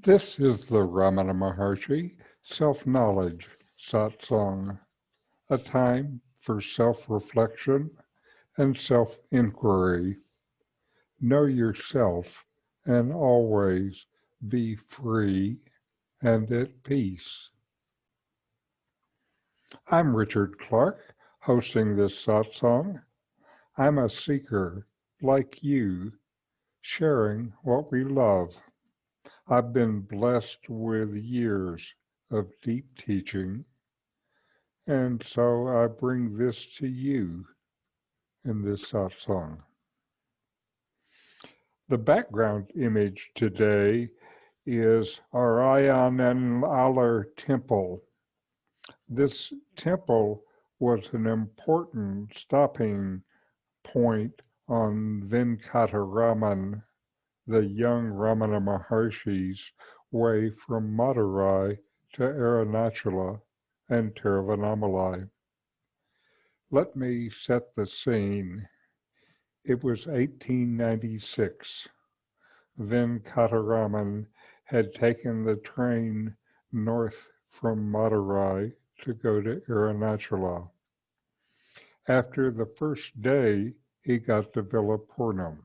This is the Ramana Maharshi Self-Knowledge Satsang, a time for self-reflection and self-inquiry. Know yourself and always be free and at peace. I'm Richard Clark, hosting this satsang. I'm a seeker like you, sharing what we love. I've been blessed with years of deep teaching, and so I bring this to you in this satsang. The background image today is Arayaninallur Temple. This temple was an important stopping point on Venkataraman, the young Ramana Maharshi's way from Madurai to Arunachala and Tiruvannamalai. Let me set the scene. It was 1896. Venkataraman had taken the train north from Madurai to go to Arunachala. After the first day, he got to Villapurnam.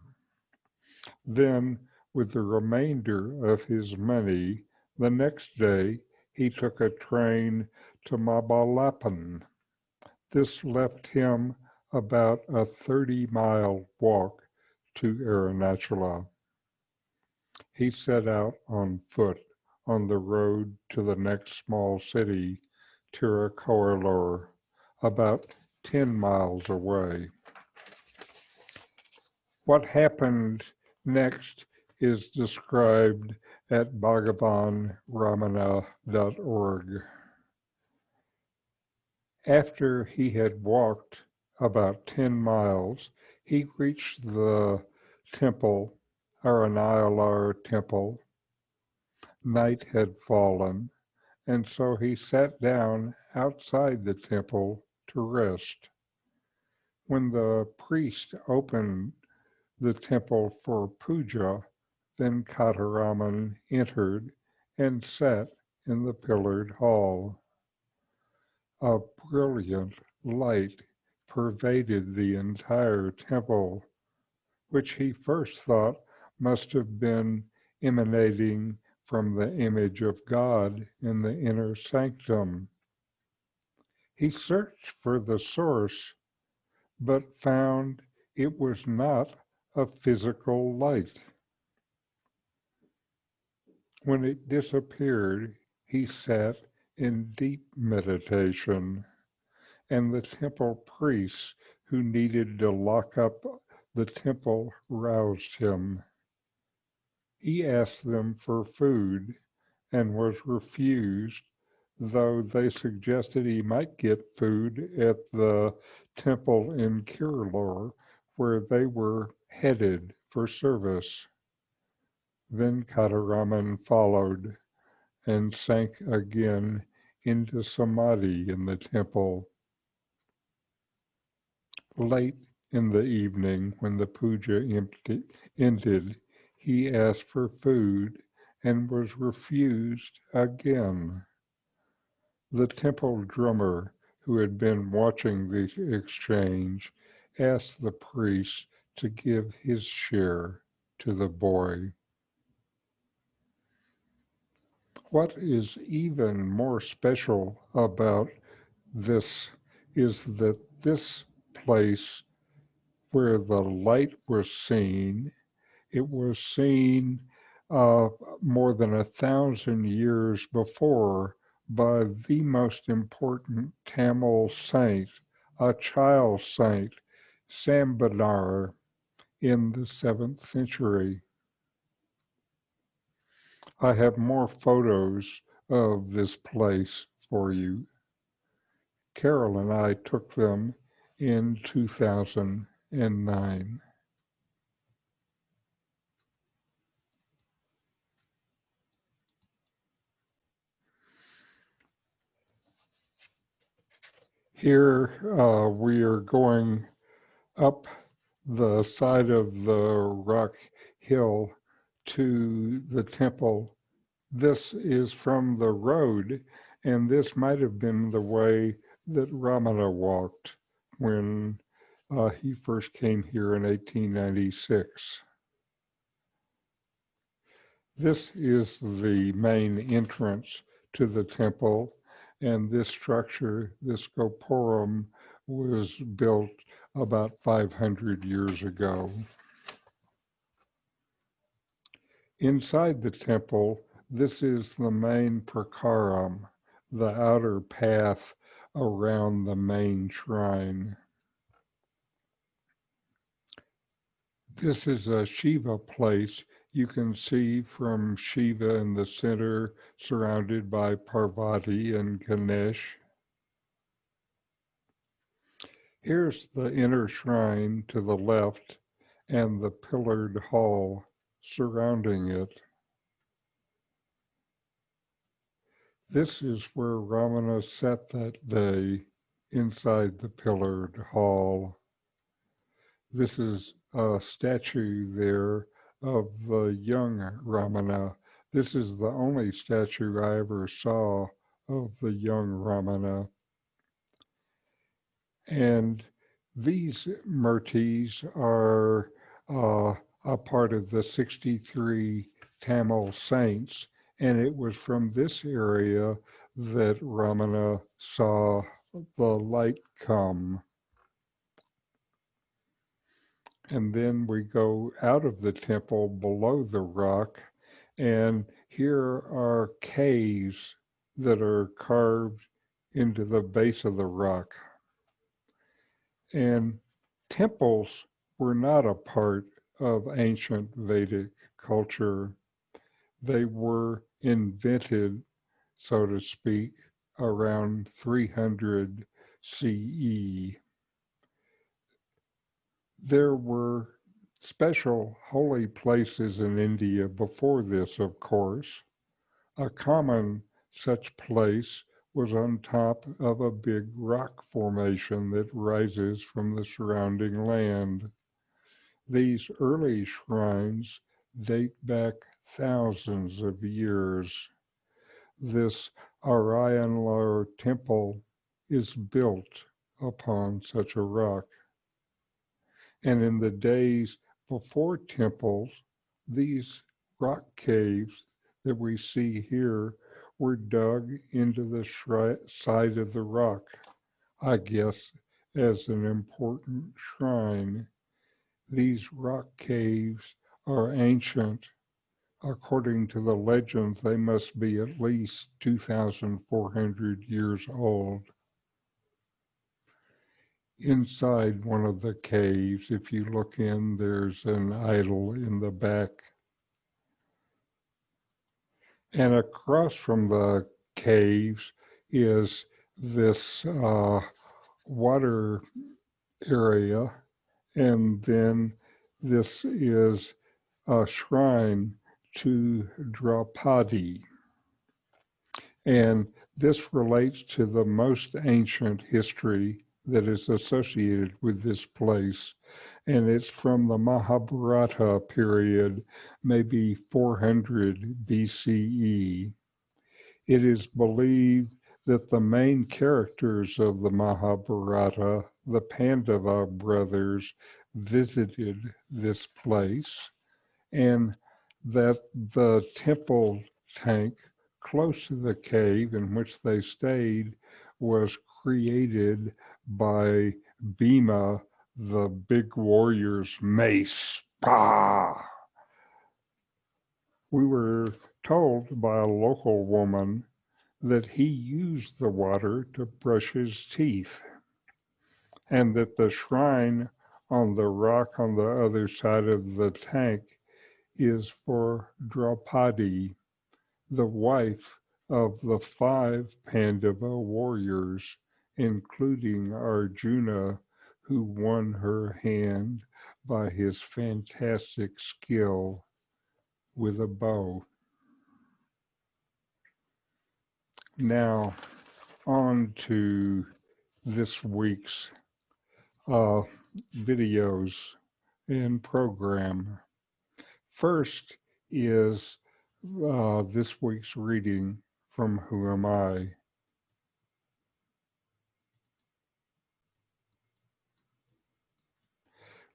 Then, with the remainder of his money, the next day he took a train to Mabalapan. This left him about a 30-mile walk to Arunachala. He set out on foot on the road to the next small city, Tirukkoilur, about 10 miles away. What happened next is described at bhagavanramana.org. After he had walked about 10 miles, he reached the temple, Arayaninallur Temple. Night had fallen, and so he sat down outside the temple to rest. When the priest opened the temple for puja, then Venkataraman entered and sat in the pillared hall. A brilliant light pervaded the entire temple, which he first thought must have been emanating from the image of God in the inner sanctum. He searched for the source, but found it was not a physical light. When it disappeared, he sat in deep meditation, and the temple priests who needed to lock up the temple roused him. He asked them for food and was refused, though they suggested he might get food at the temple in Kirlur, where they were headed for service. Venkataraman followed and sank again into samadhi in the temple. Late in the evening, when the puja ended, he asked for food and was refused again. The temple drummer, who had been watching the exchange, asked the priest to give his share to the boy. What is even more special about this is that this place where the light was seen, it was seen more than 1,000 years before by the most important Tamil saint, a child saint, Sambanar, in the 7th century. I have more photos of this place for you. Carol and I took them in 2009. Here we are going up the side of the rock hill to the temple This is from the road, and this might have been the way that Ramana walked when he first came here in 1896. This is the main entrance to the temple, and this structure, this gopuram, was built about 500 years ago. Inside the temple, this is the main prakaram, the outer path around the main shrine. This is a Shiva place. You can see from Shiva in the center, surrounded by Parvati and Ganesh. Here's the inner shrine to the left and the pillared hall surrounding it. This is where Ramana sat that day, inside the pillared hall. This is a statue there of the young Ramana. This is the only statue I ever saw of the young Ramana. And these murtis are a part of the 63 Tamil saints, and it was from this area that Ramana saw the light come. And then we go out of the temple below the rock, and here are caves that are carved into the base of the rock. And temples were not a part of ancient Vedic culture. They were invented, so to speak, around 300 CE. There were special holy places in India before this, of course. A common such place was on top of a big rock formation that rises from the surrounding land. These early shrines date back thousands of years. This Arayaninallur Temple is built upon such a rock. And in the days before temples, these rock caves that we see here were dug into the side of the rock, I guess, as an important shrine. These rock caves are ancient. According to the legends, they must be at least 2,400 years old. Inside one of the caves, if you look in, there's an idol in the back. And across from the caves is this water area, and then this is a shrine to Draupadi. And this relates to the most ancient history that is associated with this place, and it's from the Mahabharata period, maybe 400 BCE. It is believed that the main characters of the Mahabharata, the Pandava brothers, visited this place, and that the temple tank close to the cave in which they stayed was created by Bhima, the big warrior's mace. Pah! We were told by a local woman that he used the water to brush his teeth, and that the shrine on the rock on the other side of the tank is for Draupadi, the wife of the 5 Pandava warriors, including Arjuna, who won her hand by his fantastic skill with a bow. Now, on to this week's videos and program. First is this week's reading from Who Am I?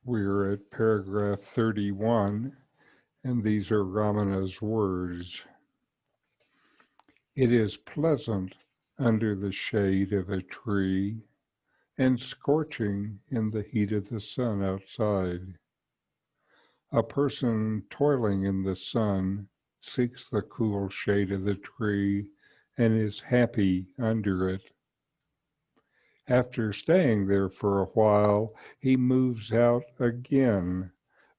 We're at paragraph 31, and these are Ramana's words. It is pleasant under the shade of a tree and scorching in the heat of the sun outside. A person toiling in the sun seeks the cool shade of the tree and is happy under it. After staying there for a while, he moves out again,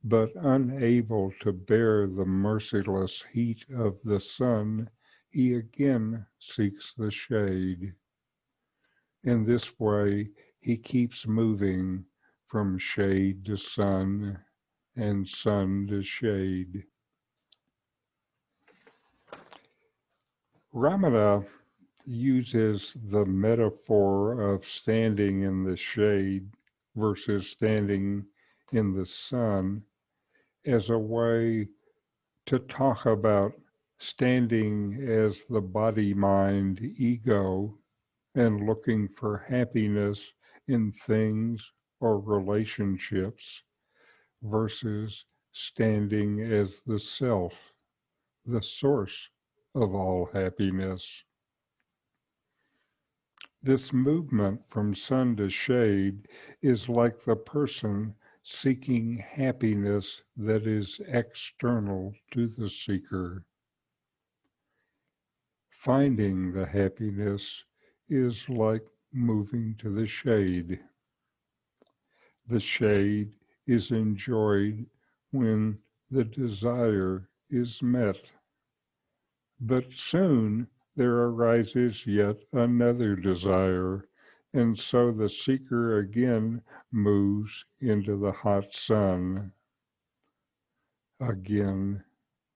but unable to bear the merciless heat of the sun, he again seeks the shade. In this way, he keeps moving from shade to sun and sun to shade. Ramana uses the metaphor of standing in the shade versus standing in the sun as a way to talk about standing as the body-mind ego and looking for happiness in things or relationships versus standing as the self, the source of all happiness. This movement from sun to shade is like the person seeking happiness that is external to the seeker. Finding the happiness is like moving to the shade. The shade is enjoyed when the desire is met. But soon there arises yet another desire, and so the seeker again moves into the hot sun. Again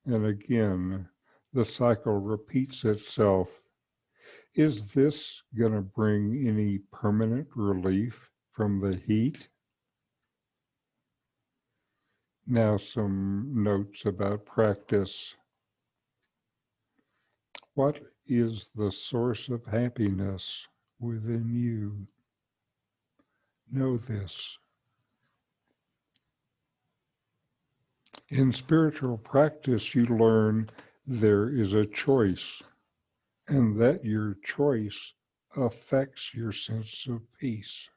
and again, the cycle repeats itself. Is this going to bring any permanent relief from the heat? Now some notes about practice. What is the source of happiness within you? Know this. In spiritual practice, you learn there is a choice, and that your choice affects your sense of peace.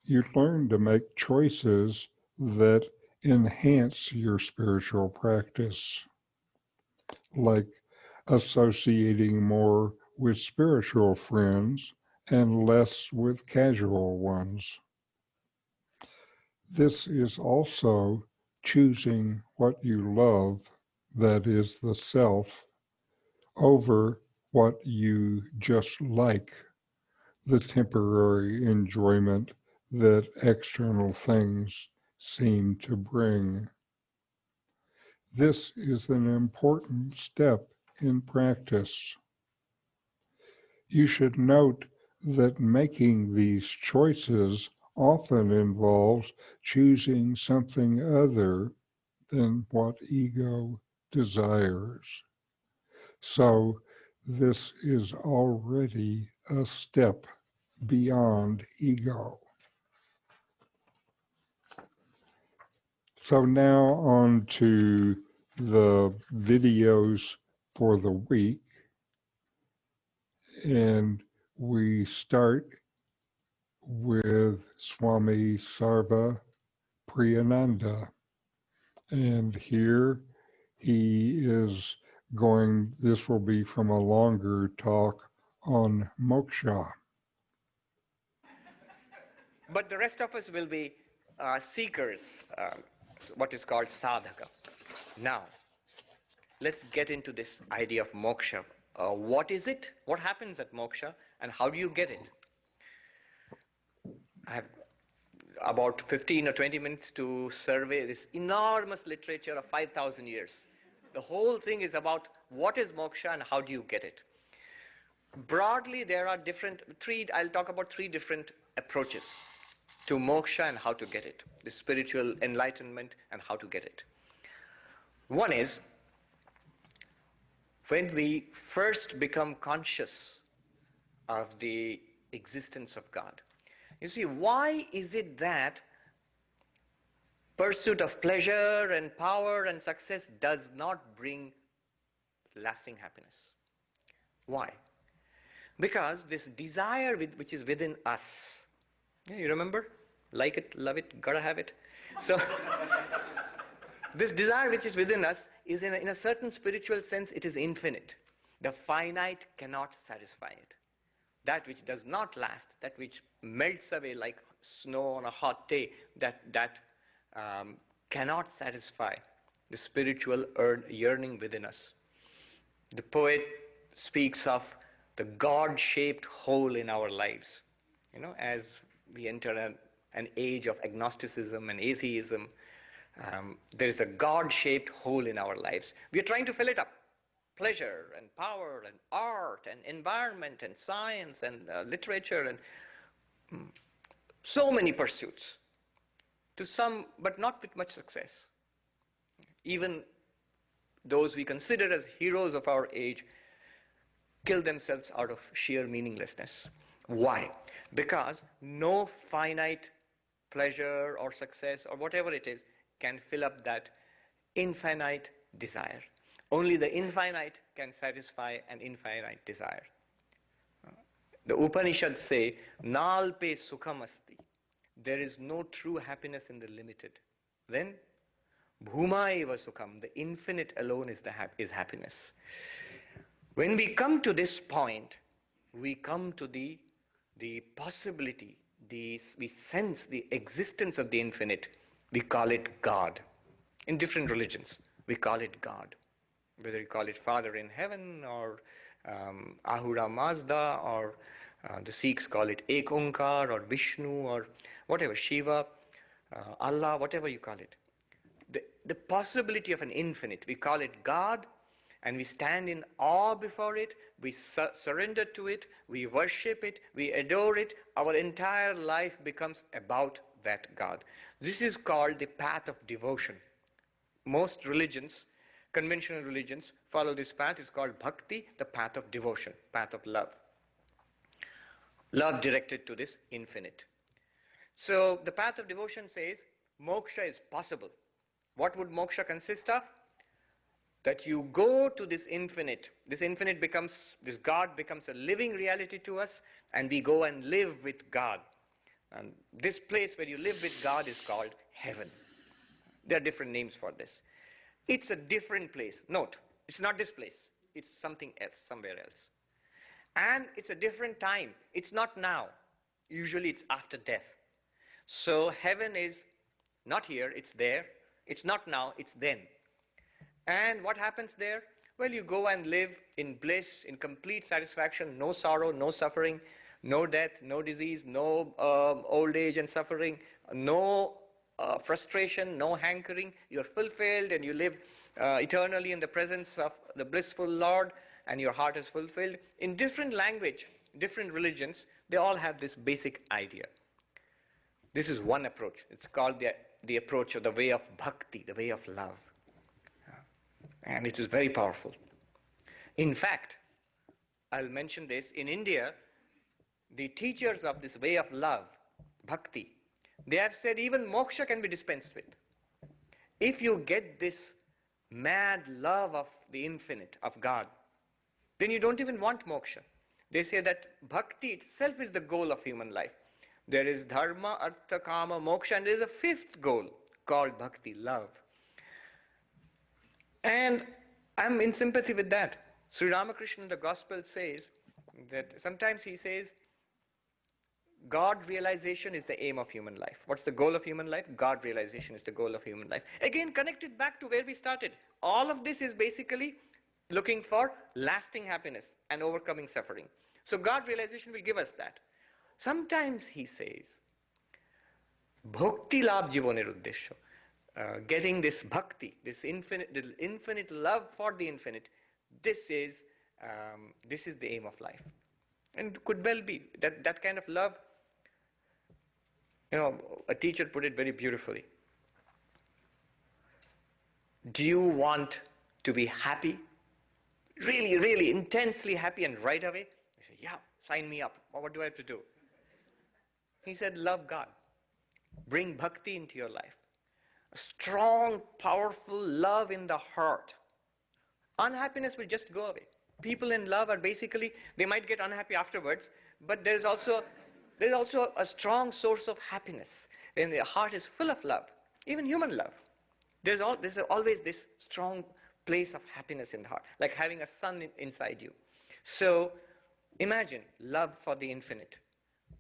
You learn to make choices that enhance your spiritual practice, like associating more with spiritual friends and less with casual ones. This is also choosing what you love, that is the self, over what you just like, the temporary enjoyment that external things seem to bring. This is an important step in practice. You should note that making these choices often involves choosing something other than what ego desires. So this is already a step beyond ego. So now on to the videos for the week. And we start with Swami Sarvapriyananda. And here he is going, this will be from a longer talk on moksha. But the rest of us will be seekers, what is called sadhaka. Now, let's get into this idea of moksha. What is it? What happens at moksha? And how do you get it? I have about 15 or 20 minutes to survey this enormous literature of 5,000 years. The whole thing is about what is moksha and how do you get it. Broadly, there are I'll talk about three different approaches to moksha and how to get it, the spiritual enlightenment and how to get it. One is when we first become conscious of the existence of God. You see, why is it that pursuit of pleasure and power and success does not bring lasting happiness? Why? Because this desire which is within us, you remember? Like it, love it, gotta have it. So, this desire which is within us is in a certain spiritual sense, it is infinite. The finite cannot satisfy it. That which does not last, that which melts away like snow on a hot day, that cannot satisfy the spiritual yearning within us. The poet speaks of the God-shaped hole in our lives. As we enter an age of agnosticism and atheism, there is a God-shaped hole in our lives. We are trying to fill it up. Pleasure and power and art and environment and science and literature and so many pursuits. To some, but not with much success. Even those we consider as heroes of our age kill themselves out of sheer meaninglessness. Why? Because no finite pleasure or success or whatever it is can fill up that infinite desire. Only the infinite can satisfy an infinite desire. The Upanishads say, Nalpe sukham asti. There is no true happiness in the limited. Then, Bhuma eva sukham. The infinite alone is happiness. When we come to this point, we come to the possibility, we sense the existence of the infinite. We call it God. In different religions, we call it God. Whether you call it Father in Heaven or Ahura Mazda or the Sikhs call it Ek Onkar or Vishnu or whatever, Shiva, Allah, whatever you call it. The possibility of an infinite, we call it God, and we stand in awe before it, we surrender to it, we worship it, we adore it. Our entire life becomes about that God. This is called the path of devotion. Most religions, conventional religions, follow this path. It's called bhakti, the path of devotion, path of love. Love directed to this infinite. So the path of devotion says moksha is possible. What would moksha consist of? That you go to this infinite. This God becomes a living reality to us, and we go and live with God. And this place where you live with God is called heaven. There are different names for this. It's a different place. Note, it's not this place. It's something else, somewhere else. And it's a different time. It's not now. Usually it's after death. So heaven is not here, it's there. It's not now, it's then. And what happens there? Well, you go and live in bliss, in complete satisfaction, no sorrow, no suffering, no death, no disease, no old age and suffering, no frustration, no hankering. You're fulfilled and you live eternally in the presence of the blissful Lord, and your heart is fulfilled. In different language, different religions, they all have this basic idea. This is one approach. It's called the approach of the way of bhakti, the way of love. And it is very powerful. In fact, I'll mention this, in India, the teachers of this way of love, bhakti, they have said even moksha can be dispensed with. If you get this mad love of the infinite, of God, then you don't even want moksha. They say that bhakti itself is the goal of human life. There is dharma, artha, kama, moksha, and there is a fifth goal called bhakti, love. And I'm in sympathy with that. Sri Ramakrishna in the Gospel says that sometimes he says, God realization is the aim of human life. What's the goal of human life? God realization is the goal of human life. Again, connected back to where we started. All of this is basically looking for lasting happiness and overcoming suffering. So God realization will give us that. Sometimes he says, Bhakti labh jivoner uddesho. Getting this bhakti, this infinite love for the infinite, this is the aim of life. And could well be that kind of love. A teacher put it very beautifully. Do you want to be happy? really, really intensely happy, and right away, I said, yeah, sign me up. What do I have to do? He said, love God. Bring bhakti into your life. A strong, powerful love in the heart. Unhappiness will just go away. People in love are basically, they might get unhappy afterwards, but there's also a strong source of happiness. When the heart is full of love, even human love, there's always this strong place of happiness in the heart, like having a sun inside you. So imagine love for the infinite.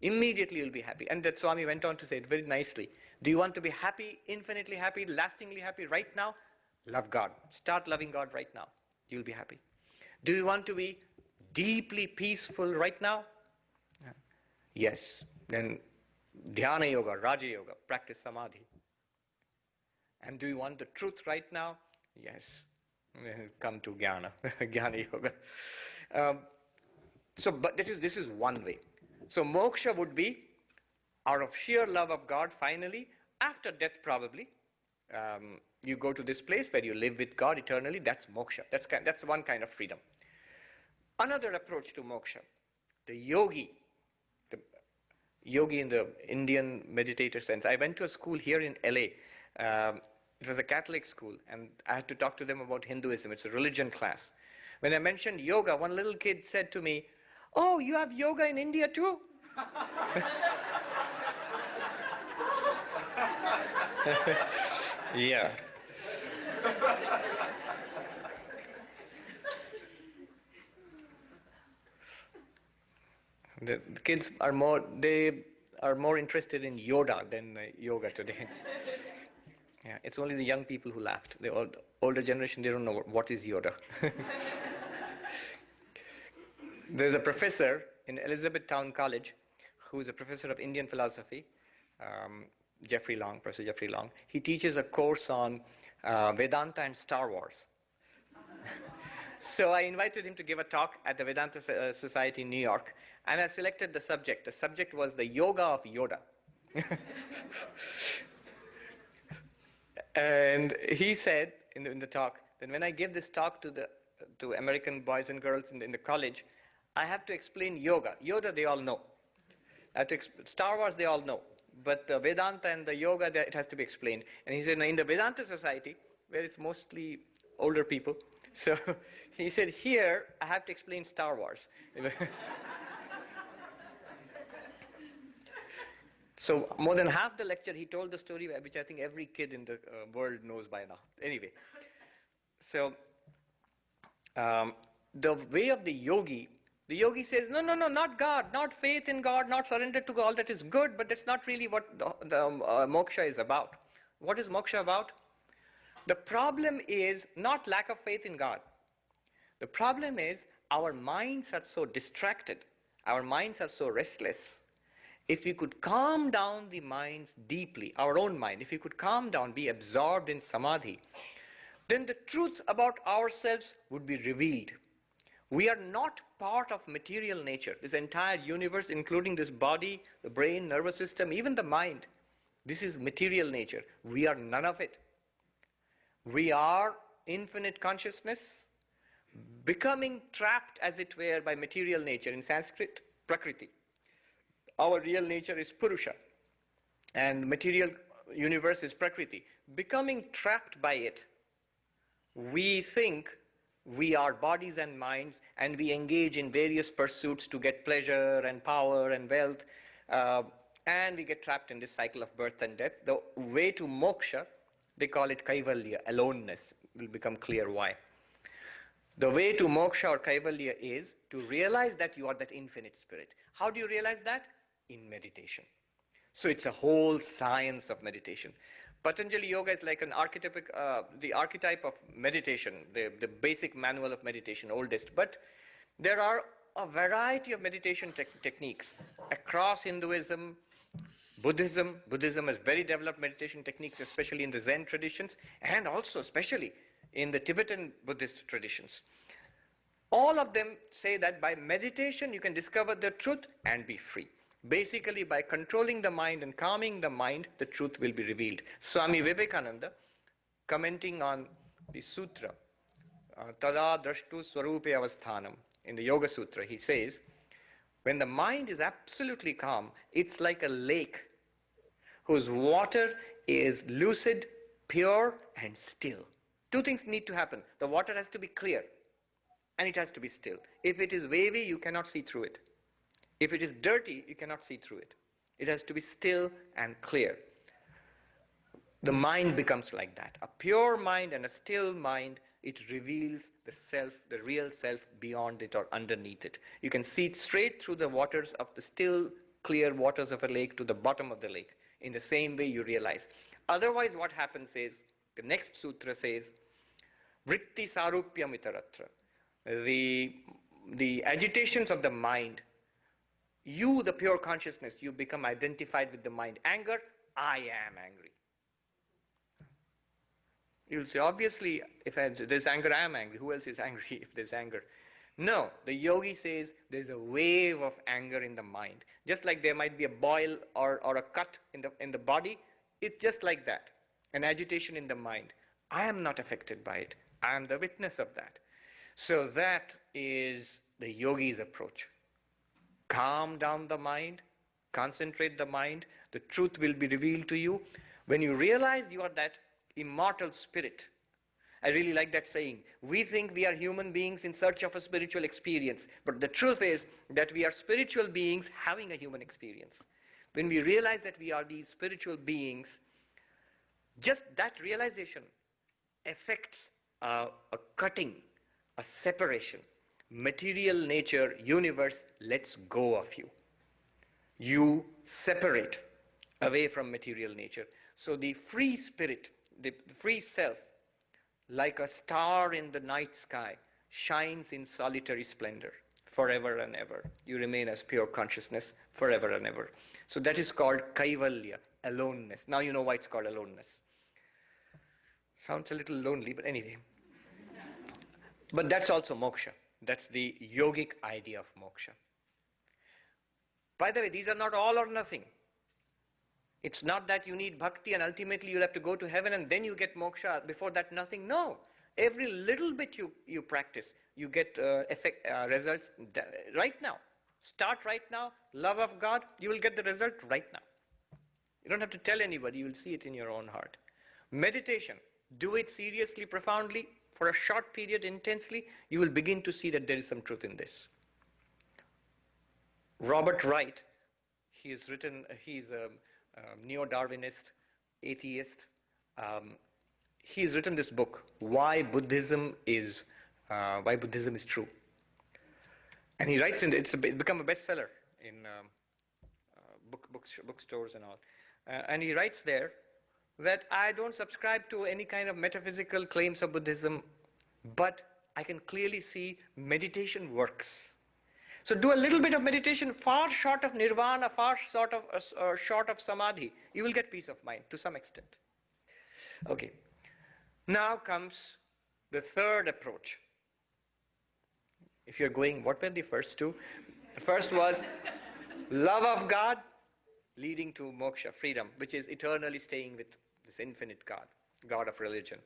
Immediately you'll be happy. And that Swami went on to say it very nicely. Do you want to be happy, infinitely happy, lastingly happy right now? Love God. Start loving God right now. You'll be happy. Do you want to be deeply peaceful right now? Yes. Then dhyana yoga, raja yoga, practice samadhi. And do you want the truth right now? Yes. Come to jnana, jnana yoga. But this is one way. So moksha would be out of sheer love of God, finally, after death probably, you go to this place where you live with God eternally. That's moksha. That's one kind of freedom. Another approach to moksha, the yogi in the Indian meditator sense. I went to a school here in LA. It was a Catholic school, and I had to talk to them about Hinduism. It's a religion class. When I mentioned yoga, one little kid said to me, "Oh, you have yoga in India too?" Yeah. The kids are more interested in Yoda than yoga today. Yeah, it's only the young people who laughed. The older generation, they don't know what is Yoda. There's a professor in Elizabethtown College who is a professor of Indian philosophy, Professor Jeffrey Long. He teaches a course on Vedanta and Star Wars. So I invited him to give a talk at the Vedanta Society in New York, and I selected the subject. The subject was the yoga of Yoda. And he said in the talk that when I give this talk to American boys and girls in the college, I have to explain yoga. Yoda, they all know. Star Wars, they all know. But the Vedanta and the yoga, it has to be explained. And he said, in the Vedanta Society, where it's mostly older people, so he said, here, I have to explain Star Wars. So more than half the lecture, he told the story, which I think every kid in the world knows by now. Anyway, so the way of the yogi says, no, not God, not faith in God, not surrender to God. All that is good, but that's not really what the moksha is about. What is moksha about? The problem is not lack of faith in God. The problem is our minds are so distracted. Our minds are so restless. If we could calm down the minds deeply, our own mind, if we could calm down, be absorbed in samadhi, then the truth about ourselves would be revealed. We are not part of material nature. This entire universe, including this body, the brain, nervous system, even the mind, this is material nature. We are none of it. We are infinite consciousness, becoming trapped, as it were, by material nature. In Sanskrit, Prakriti. Our real nature is Purusha, and material universe is Prakriti. Becoming trapped by it, we think we are bodies and minds, and we engage in various pursuits to get pleasure and power and wealth, and we get trapped in this cycle of birth and death. The way to moksha, they call it kaivalya, aloneness. It will become clear why. The way to moksha or kaivalya is to realize that you are that infinite spirit. How do you realize that? In meditation. So it's a whole science of meditation. Patanjali Yoga is like the archetype of meditation, the basic manual of meditation, oldest. But there are a variety of meditation techniques across Hinduism, Buddhism. Buddhism has very developed meditation techniques, especially in the Zen traditions, and also especially in the Tibetan Buddhist traditions. All of them say that by meditation you can discover the truth and be free. Basically, by controlling the mind and calming the mind, the truth will be revealed. Swami Vivekananda, commenting on the sutra, Tada drashtu swarupe avasthanam. In the Yoga Sutra, he says, when the mind is absolutely calm, it's like a lake whose water is lucid, pure, and still. Two things need to happen. The water has to be clear, and it has to be still. If it is wavy, you cannot see through it. If it is dirty, you cannot see through it. It has to be still and clear. The mind becomes like that. A pure mind and a still mind, it reveals the self, the real self beyond it or underneath it. You can see straight through the waters of the still, clear waters of a lake to the bottom of the lake. In the same way you realize. Otherwise what happens is, the next sutra says, vritti sarupyam itaratra. The agitations of the mind, you, the pure consciousness, you become identified with the mind. Anger, I am angry. You'll say, obviously, if there's anger, I am angry. Who else is angry if there's anger? No, the yogi says there's a wave of anger in the mind. Just like there might be a boil or a cut in the body, it's just like that. An agitation in the mind. I am not affected by it. I am the witness of that. So that is the yogi's approach. Calm down the mind, concentrate the mind, the truth will be revealed to you. When you realize you are that immortal spirit, I really like that saying. We think we are human beings in search of a spiritual experience, but the truth is that we are spiritual beings having a human experience. When we realize that we are these spiritual beings, just that realization affects a cutting, a separation. Material nature, universe lets go of you. You separate away from material nature. So the free spirit, the free self, like a star in the night sky, shines in solitary splendor forever and ever. You remain as pure consciousness forever and ever. So that is called kaivalya, aloneness. Now you know why it's called aloneness. Sounds a little lonely, but anyway. But that's also moksha. That's the yogic idea of moksha. By the way, these are not all or nothing. It's not that you need bhakti and ultimately you'll have to go to heaven and then you get moksha. Before that, nothing. No. Every little bit you practice, you get results right now. Start right now. Love of God, you will get the result right now. You don't have to tell anybody. You will see it in your own heart. Meditation. Do it seriously, profoundly, for a short period, intensely. You will begin to see that there is some truth in this. Robert Wright, he's a neo-Darwinist, atheist. He's written this book, Why Buddhism is True. And he writes it's become a bestseller in bookstores and all. And he writes there that I don't subscribe to any kind of metaphysical claims of Buddhism, but I can clearly see meditation works. So do a little bit of meditation, far short of nirvana, far short of samadhi. You will get peace of mind to some extent. Okay. Now comes the third approach. If you're going, what were the first two? The first was love of God leading to moksha, freedom, which is eternally staying with this infinite God, God of religion.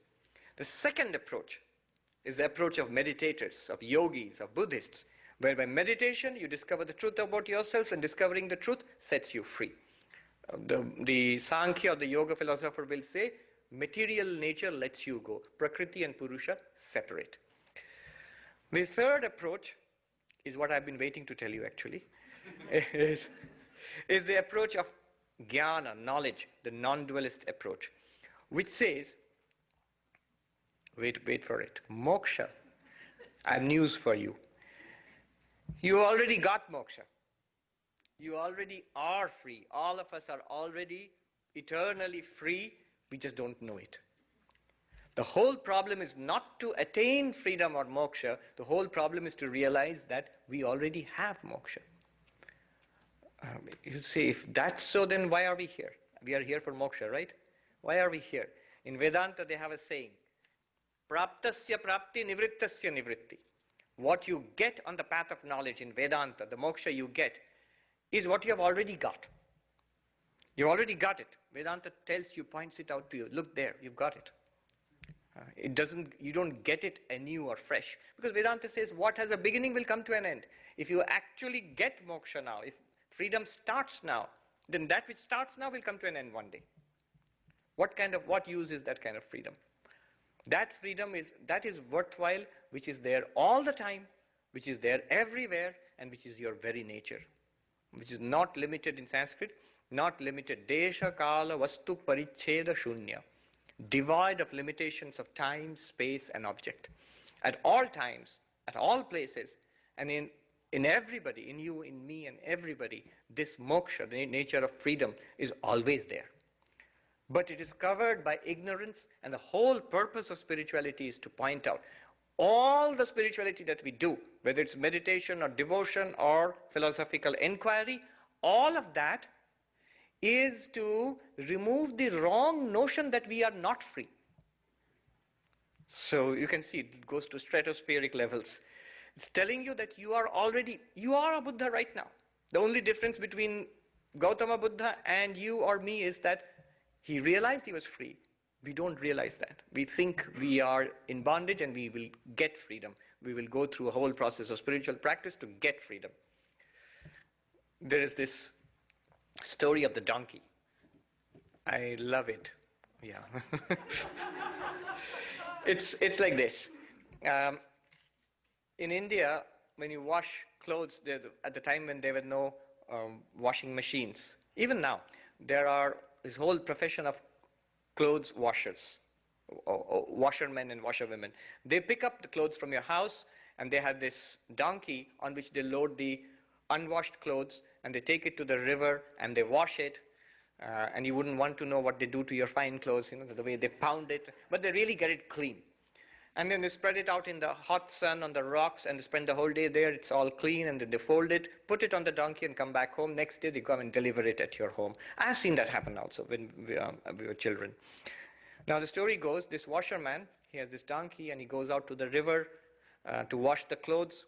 The second approach is the approach of meditators, of yogis, of Buddhists, where by meditation you discover the truth about yourselves, and discovering the truth sets you free. The Sankhya or the yoga philosopher will say, material nature lets you go. Prakriti and Purusha separate. The third approach is what I've been waiting to tell you actually, is the approach of jnana, knowledge, the non-dualist approach, which says, wait for it, moksha. I have news for you. You already got moksha. You already are free. All of us are already eternally free. We just don't know it. The whole problem is not to attain freedom or moksha. The whole problem is to realize that we already have moksha. You say, if that's so, then why are we here? We are here for moksha, right? Why are we here? In Vedanta, they have a saying, praptasya prapti nivrittasya nivritti. What you get on the path of knowledge in Vedanta, the moksha you get, is what you have already got. You've already got it. Vedanta tells you, points it out to you. Look there, you've got it. You don't get it anew or fresh. Because Vedanta says what has a beginning will come to an end. If you actually get moksha now, if freedom starts now, then that which starts now will come to an end one day. What use is that kind of freedom? That freedom that is worthwhile, which is there all the time, which is there everywhere, and which is your very nature, which is not limited in Sanskrit, not limited. Desha kala vastu paricheda shunya. Devoid of limitations of time, space, and object. At all times, at all places, and in everybody, in you, in me, and everybody, this moksha, the nature of freedom, is always there. But it is covered by ignorance, and the whole purpose of spirituality is to point out all the spirituality that we do, whether it's meditation or devotion or philosophical inquiry, all of that is to remove the wrong notion that we are not free. So you can see it goes to stratospheric levels. It's telling you that you are a Buddha right now. The only difference between Gautama Buddha and you or me is that he realized he was free. We don't realize that. We think we are in bondage and we will get freedom. We will go through a whole process of spiritual practice to get freedom. There is this story of the donkey. I love it. Yeah. It's like this. In India, when you wash clothes, at the time when there were no washing machines, even now, there are this whole profession of clothes washers, or washermen and washerwomen. They pick up the clothes from your house, and they have this donkey on which they load the unwashed clothes, and they take it to the river and they wash it, and you wouldn't want to know what they do to your fine clothes, the way they pound it, but they really get it clean. And then they spread it out in the hot sun on the rocks, and they spend the whole day there. It's all clean, and then they fold it, put it on the donkey, and come back home. Next day they come and deliver it at your home. I've seen that happen also when we were children. Now the story goes, this washerman, he has this donkey, and he goes out to the river to wash the clothes.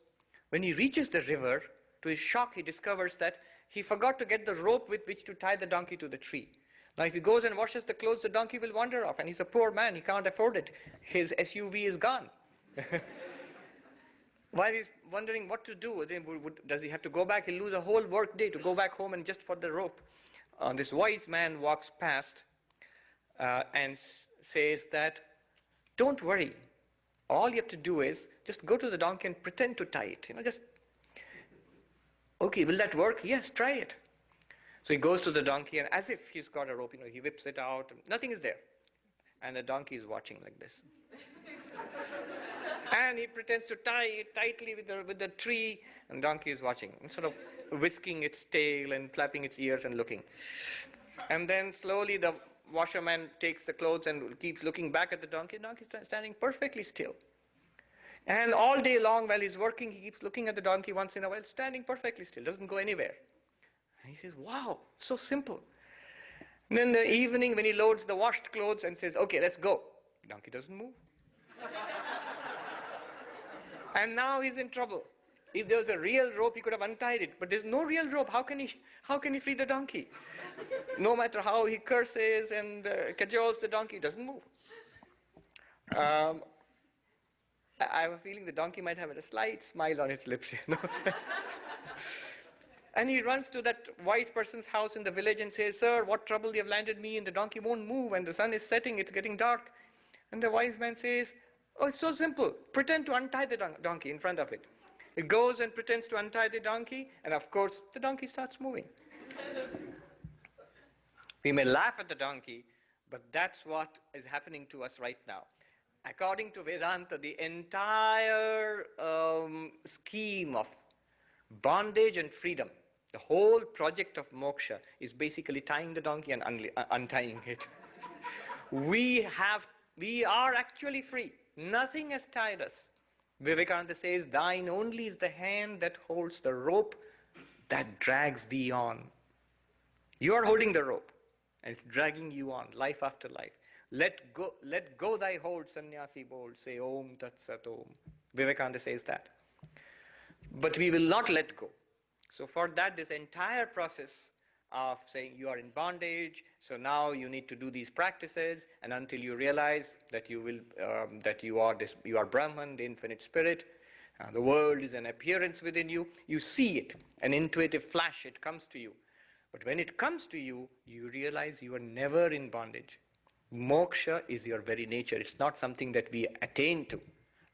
When he reaches the river, to his shock, he discovers that he forgot to get the rope with which to tie the donkey to the tree. Now, if he goes and washes the clothes, the donkey will wander off, and he's a poor man. He can't afford it. His SUV is gone. While he's wondering what to do, does he have to go back? He'll lose a whole work day to go back home and just for the rope. This wise man walks past and says that, don't worry. All you have to do is just go to the donkey and pretend to tie it. Okay, will that work? Yes, try it. So he goes to the donkey, and as if he's got a rope, he whips it out. Nothing is there. And the donkey is watching like this. And he pretends to tie it tightly with the tree, and the donkey is watching, and sort of whisking its tail and flapping its ears and looking. And then slowly the washerman takes the clothes and keeps looking back at the donkey. The donkey is standing perfectly still. And all day long while he's working, he keeps looking at the donkey once in a while, standing perfectly still, doesn't go anywhere. And he says, wow, so simple. And then in the evening when he loads the washed clothes and says, okay, let's go. The donkey doesn't move. And now he's in trouble. If there was a real rope, he could have untied it. But there's no real rope. How can he free the donkey? No matter how he curses and cajoles the donkey, it doesn't move. I have a feeling the donkey might have a slight smile on its lips. And he runs to that wise person's house in the village and says, sir, what trouble you have landed me in? The donkey won't move, and the sun is setting, it's getting dark. And the wise man says, oh, it's so simple. Pretend to untie the donkey in front of it. It goes and pretends to untie the donkey, and of course, the donkey starts moving. We may laugh at the donkey, but that's what is happening to us right now. According to Vedanta, the entire scheme of bondage and freedom, the whole project of moksha is basically tying the donkey and untying it. We are actually free. Nothing has tied us. Vivekananda says, thine only is the hand that holds the rope that drags thee on. You are holding the rope, and it's dragging you on, life after life. Let go thy hold, sannyasi bold, say Om Tat Sat Om. Vivekananda says that. But we will not let go. So for that, this entire process of saying you are in bondage, so now you need to do these practices, and until you realize that you are Brahman, the infinite spirit, the world is an appearance within you. You see it, an intuitive flash, it comes to you. But when it comes to you, you realize you are never in bondage. Moksha is your very nature. It's not something that we attain to.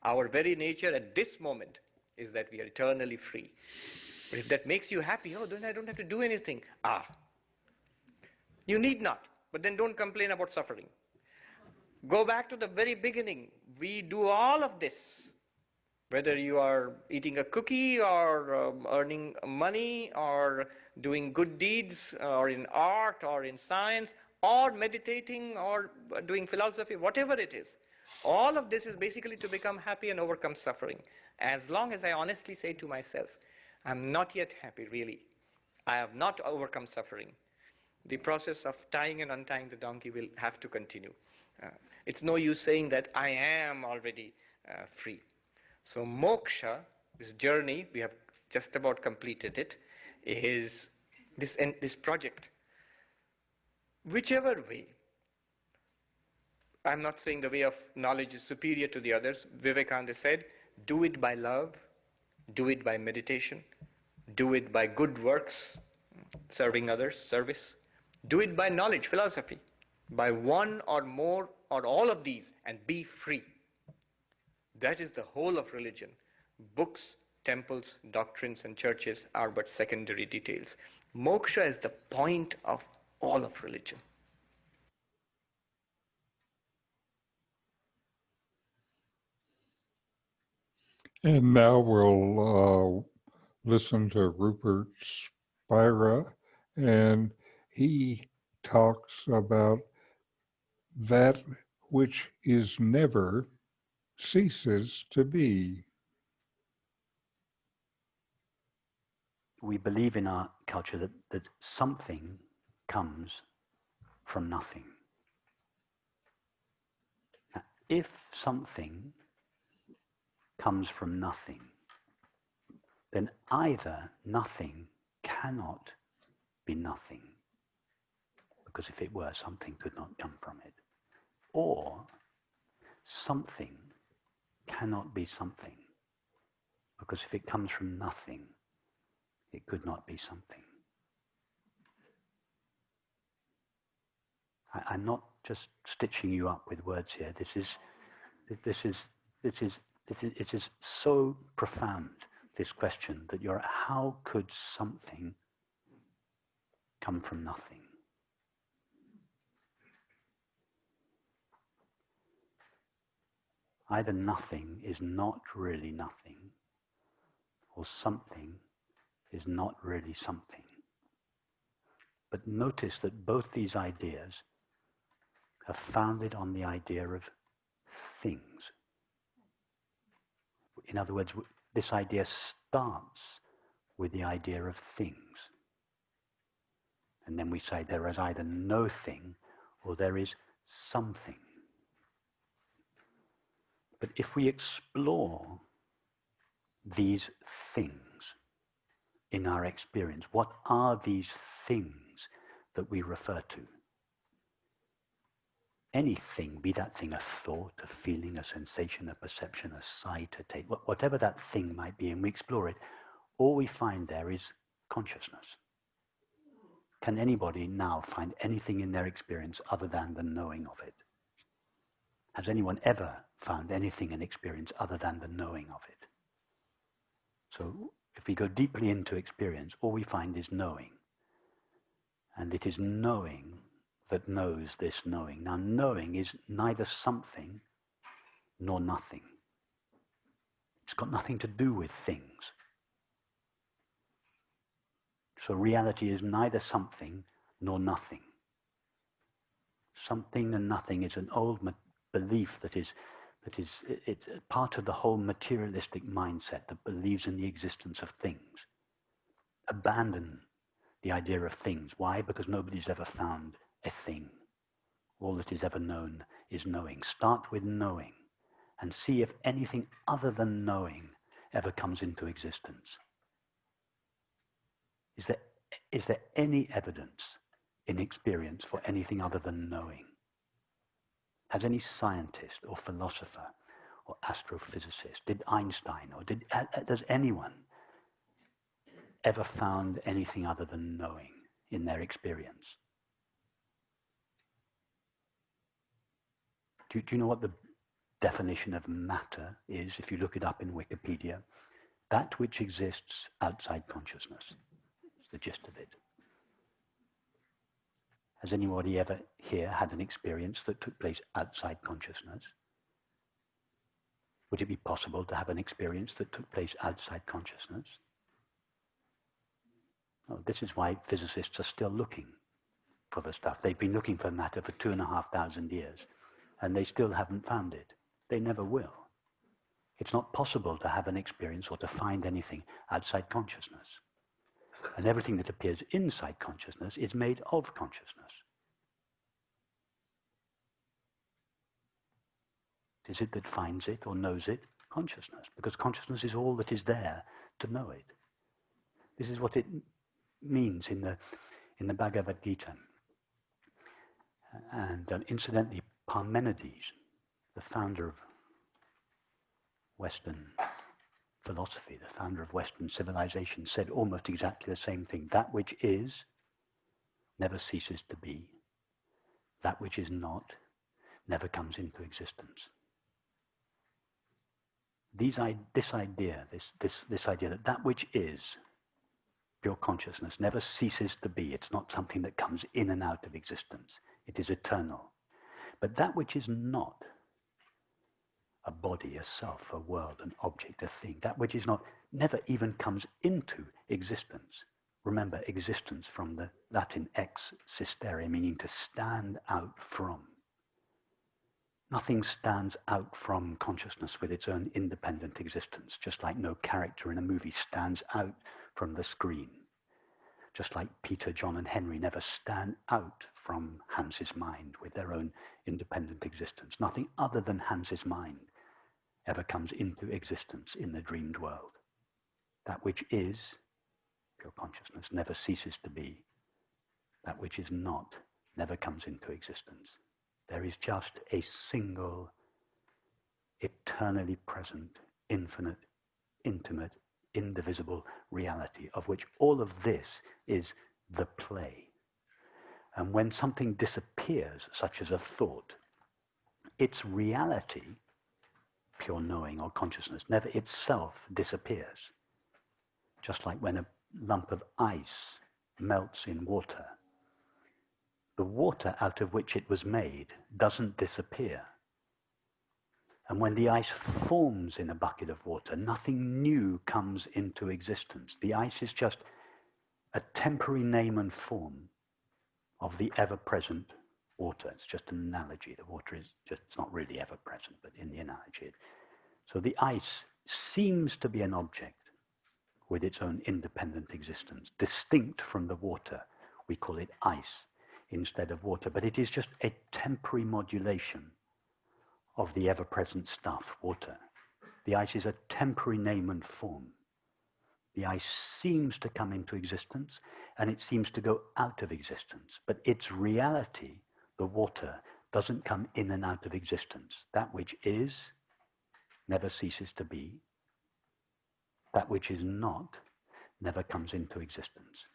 Our very nature at this moment is that we are eternally free. But if that makes you happy, oh, then I don't have to do anything. You need not. But then don't complain about suffering. Go back to the very beginning. We do all of this. Whether you are eating a cookie or earning money or doing good deeds or in art or in science or meditating or doing philosophy, whatever it is, all of this is basically to become happy and overcome suffering. As long as I honestly say to myself, I'm not yet happy, really. I have not overcome suffering. The process of tying and untying the donkey will have to continue. It's no use saying that I am already free. So moksha, this journey, we have just about completed it, is this project. Whichever way, I'm not saying the way of knowledge is superior to the others. Vivekananda said, do it by love, do it by meditation, do it by good works, serving others, service, do it by knowledge, philosophy, by one or more or all of these, and be free. That is the whole of religion. Books, temples, doctrines, and churches are but secondary details. Moksha is the point of all of religion. And now we'll listen to Rupert Spira, and he talks about that which is never ceases to be. We believe in our culture that something comes from nothing. Now, if something comes from nothing, then either nothing cannot be nothing, because if it were, something could not come from it, or something cannot be something, because if it comes from nothing, it could not be something. I'm not just stitching you up with words here. It is so profound, this question, that how could something come from nothing? Either nothing is not really nothing, or something is not really something. But notice that both these ideas are founded on the idea of things. In other words, this idea starts with the idea of things. And then we say there is either no thing or there is something. But if we explore these things in our experience, what are these things that we refer to? Anything, be that thing a thought, a feeling, a sensation, a perception, a sight, a taste, whatever that thing might be, and we explore it, all we find there is consciousness. Can anybody now find anything in their experience other than the knowing of it? Has anyone ever found anything in experience other than the knowing of it? So if we go deeply into experience, all we find is knowing. And it is knowing that knows this knowing. Now, knowing is neither something nor nothing. It's got nothing to do with things. So reality is neither something nor nothing. Something and nothing is an old belief it's part of the whole materialistic mindset that believes in the existence of things. Abandon the idea of things. Why? Because nobody's ever found a thing. All that is ever known is knowing. Start with knowing and see if anything other than knowing ever comes into existence. Is there Is there any evidence in experience for anything other than knowing? Has any scientist or philosopher or astrophysicist, did Einstein or does anyone ever found anything other than knowing in their experience? Do you know what the definition of matter is if you look it up in Wikipedia? That which exists outside consciousness. It's the gist of it. Has anybody ever here had an experience that took place outside consciousness? Would it be possible to have an experience that took place outside consciousness? Oh, this is why physicists are still looking for the stuff. They've been looking for matter for 2,500 years, and they still haven't found it. They never will. It's not possible to have an experience or to find anything outside consciousness. And everything that appears inside consciousness is made of consciousness. Is it that finds it or knows it? Consciousness. Because consciousness is all that is there to know it. This is what it means in the Bhagavad Gita. And incidentally, Parmenides, the founder of Western philosophy, the founder of Western civilization, said almost exactly the same thing. That which is never ceases to be. That which is not never comes into existence. This idea that that which is pure consciousness never ceases to be. It's not something that comes in and out of existence. It is eternal. But that which is not, a body, a self, a world, an object, a thing, that which is not, never even comes into existence. Remember, existence from the Latin ex sistere, meaning to stand out from. Nothing stands out from consciousness with its own independent existence, just like no character in a movie stands out from the screen. Just like Peter, John, and Henry never stand out from Hans's mind with their own independent existence. Nothing other than Hans's mind ever comes into existence in the dreamed world. That which is, pure consciousness, never ceases to be. That which is not never comes into existence. There is just a single, eternally present, infinite, intimate, indivisible reality, of which all of this is the play. And when something disappears, such as a thought, its reality, pure knowing or consciousness, never itself disappears. Just like when a lump of ice melts in water, the water out of which it was made doesn't disappear. And when the ice forms in a bucket of water, nothing new comes into existence. The ice is just a temporary name and form of the ever-present water. It's just an analogy. The water is just, it's not really ever-present, but in the analogy. So the ice seems to be an object with its own independent existence, distinct from the water. We call it ice instead of water, but it is just a temporary modulation of the ever-present stuff, water. The ice is a temporary name and form. The ice seems to come into existence and it seems to go out of existence, but its reality, the water, doesn't come in and out of existence. That which is never ceases to be. That which is not never comes into existence.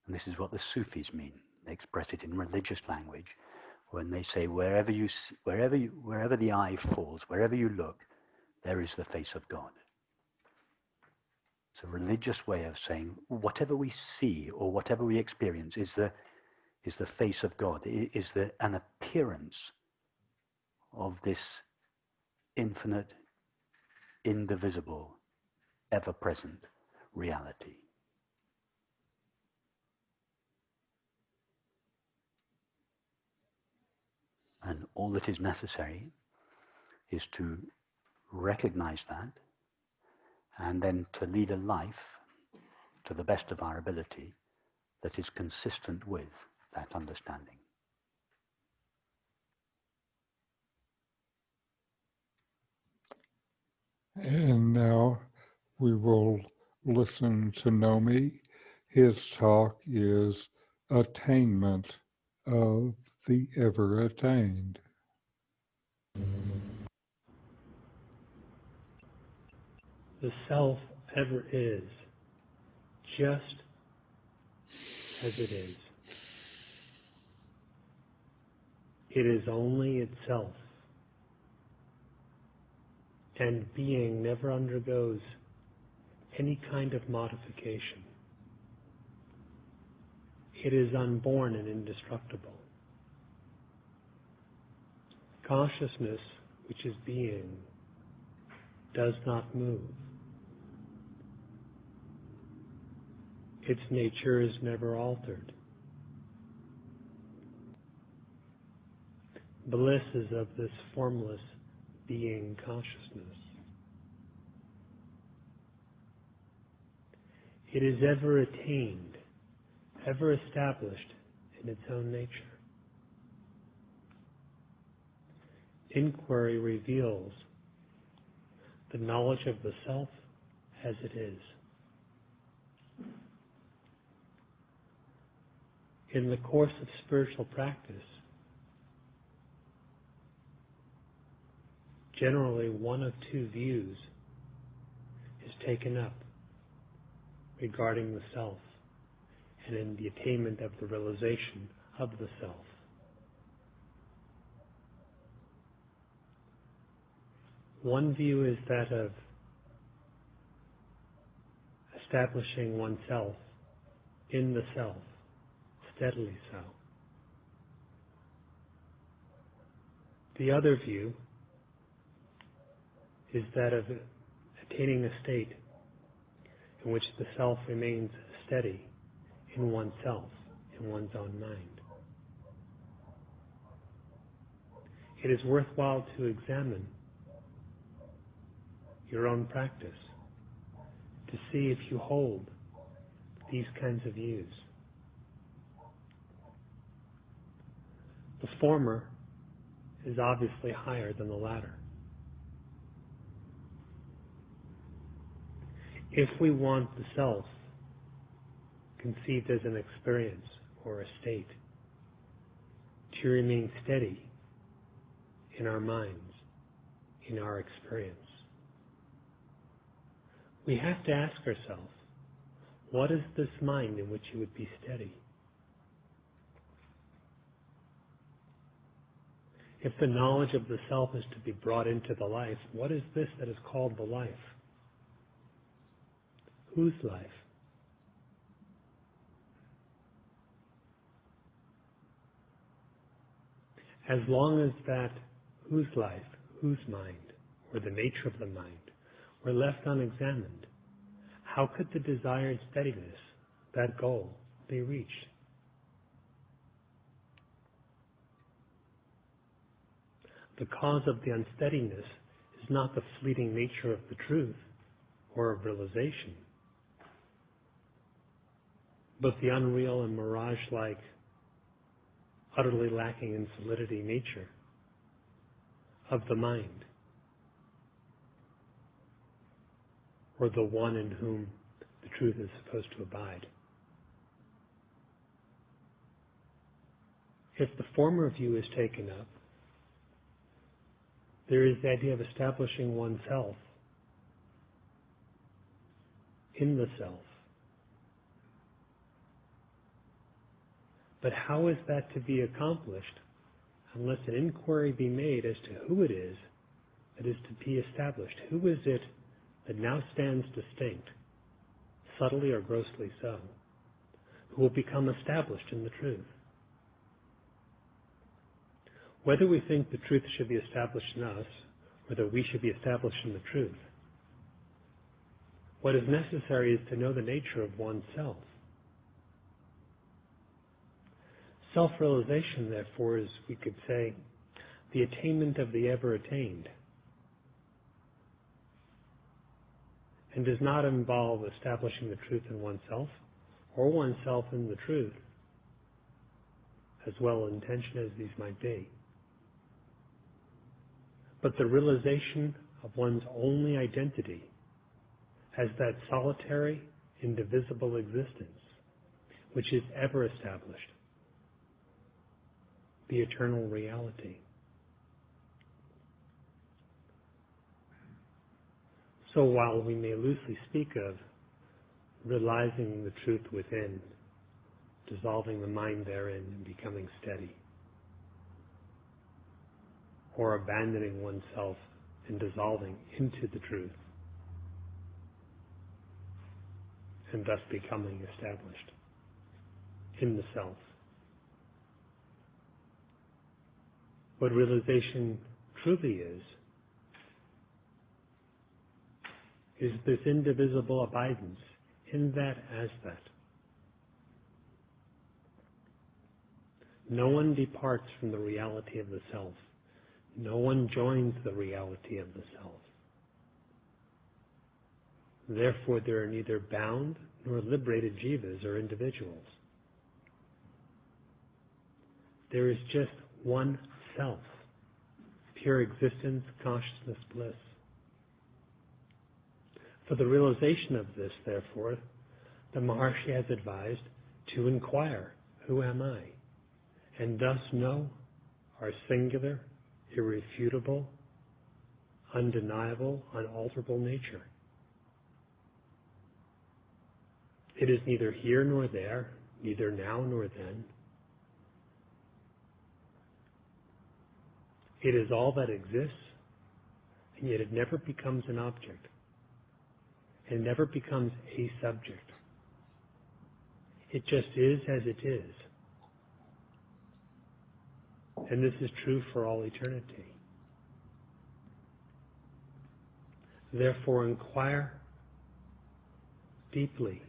And this is what the Sufis mean. They express it in religious language when they say, wherever the eye falls, wherever you look, there is the face of God. It's a religious way of saying whatever we see or whatever we experience is the face of God, is an appearance of this infinite, indivisible, ever-present reality. And all that is necessary is to recognize that and then to lead a life to the best of our ability that is consistent with that understanding. And now we will listen to Nome. His talk is Attainment of the Ever Attained. The self ever is, just as it is. It is only itself, and being never undergoes any kind of modification. It is unborn and indestructible. Consciousness, which is being, does not move. Its nature is never altered. Bliss is of this formless being consciousness. It is ever attained, ever established in its own nature. Inquiry reveals the knowledge of the self as it is. In the course of spiritual practice, generally one of two views is taken up regarding the self and in the attainment of the realization of the self. One view is that of establishing oneself in the self, steadily so. The other view is that of attaining a state in which the self remains steady in oneself, in one's own mind. It is worthwhile to examine your own practice to see if you hold these kinds of views. The former is obviously higher than the latter. If we want the self conceived as an experience or a state to remain steady in our minds, in our experience, we have to ask ourselves, what is this mind in which it would be steady? If the knowledge of the self is to be brought into the life, what is this that is called the life? Whose life? As long as that whose life, whose mind, or the nature of the mind, were left unexamined, how could the desired steadiness, that goal, be reached? The cause of the unsteadiness is not the fleeting nature of the truth or of realization, but the unreal and mirage-like, utterly lacking in solidity nature of the mind, or the one in whom the truth is supposed to abide. If the former view is taken up, there is the idea of establishing oneself in the self. But how is that to be accomplished unless an inquiry be made as to who it is that is to be established? Who is it that now stands distinct, subtly or grossly so, who will become established in the truth? Whether we think the truth should be established in us, whether we should be established in the truth, what is necessary is to know the nature of oneself. Self-realization, therefore, is, we could say, the attainment of the ever attained, and does not involve establishing the truth in oneself, or oneself in the truth, as well intentioned as these might be, but the realization of one's only identity as that solitary, indivisible existence, which is ever established, the eternal reality. So while we may loosely speak of realizing the truth within, dissolving the mind therein and becoming steady, or abandoning oneself and dissolving into the truth, and thus becoming established in the self. What realization truly is this indivisible abidance in that as that. No one departs from the reality of the self. No one joins the reality of the self. Therefore, there are neither bound nor liberated jivas or individuals. There is just one self, pure existence, consciousness, bliss. For the realization of this, therefore, the Maharshi has advised to inquire, who am I? And thus know our singular, irrefutable, undeniable, unalterable nature. It is neither here nor there, neither now nor then. It is all that exists, and yet it never becomes an object. It never becomes a subject. It just is as it is. And this is true for all eternity. Therefore, inquire deeply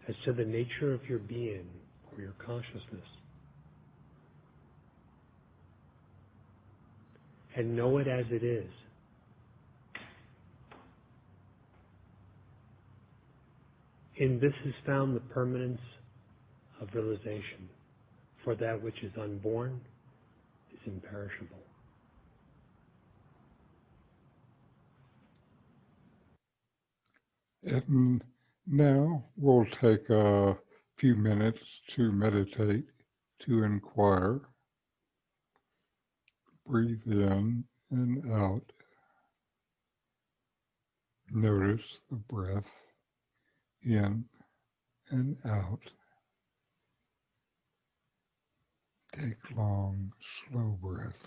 as to the nature of your being or your consciousness. And know it as it is. In this is found the permanence of realization, for that which is unborn is imperishable. And now we'll take a few minutes to meditate, to inquire. Breathe in and out. Notice the breath in and out. Take long, slow breaths.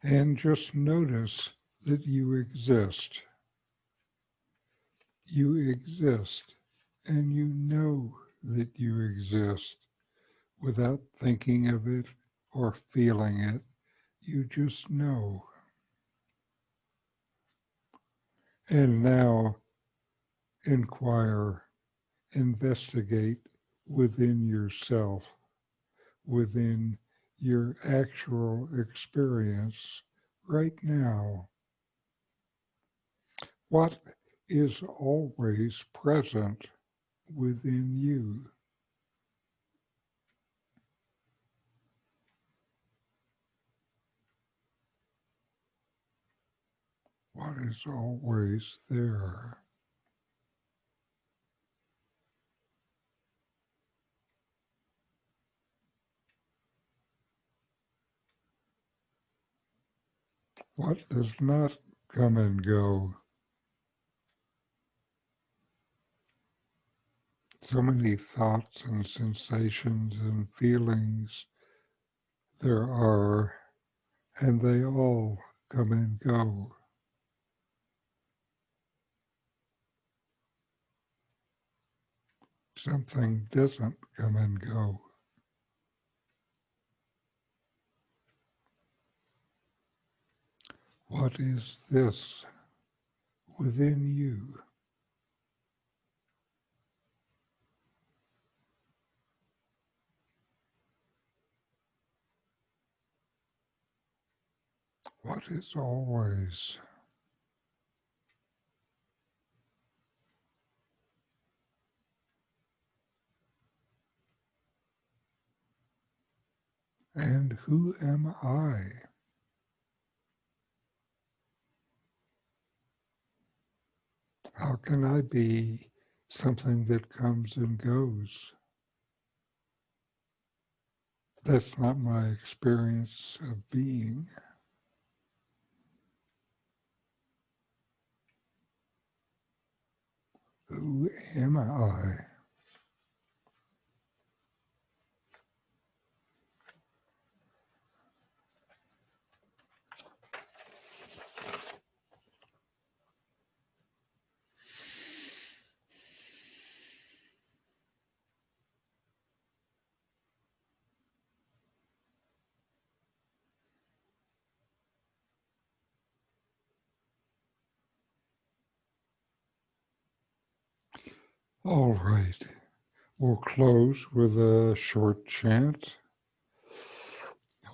And just notice that you exist. You exist, and you know that you exist without thinking of it or feeling it. You just know. And now inquire, investigate within yourself, within your actual experience right now. What is always present within you? What is always there? What does not come and go? So many thoughts and sensations and feelings there are, and they all come and go. Something doesn't come and go. What is this within you? What is always? And who am I? How can I be something that comes and goes? That's not my experience of being. Who am I? All right. We'll close with a short chant.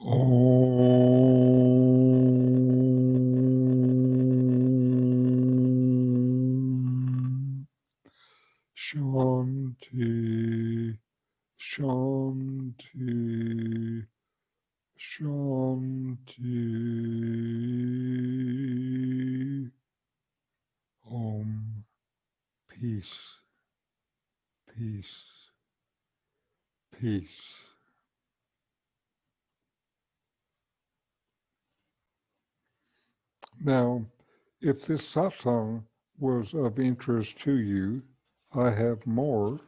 Om Shanti Shanti Shanti. Om. Peace, peace, peace. Now, if this satsang was of interest to you, I have more,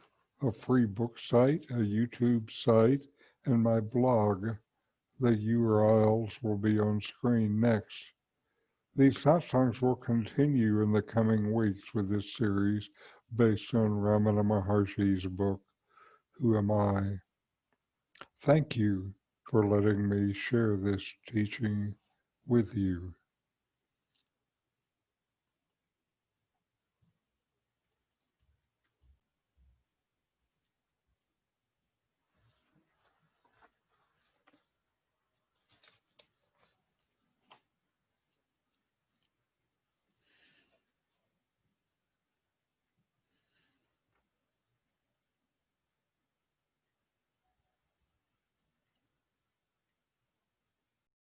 a free book site, a YouTube site, and my blog. The URLs will be on screen next. These satsangs will continue in the coming weeks with this series based on Ramana Maharshi's book, Who Am I? Thank you for letting me share this teaching with you.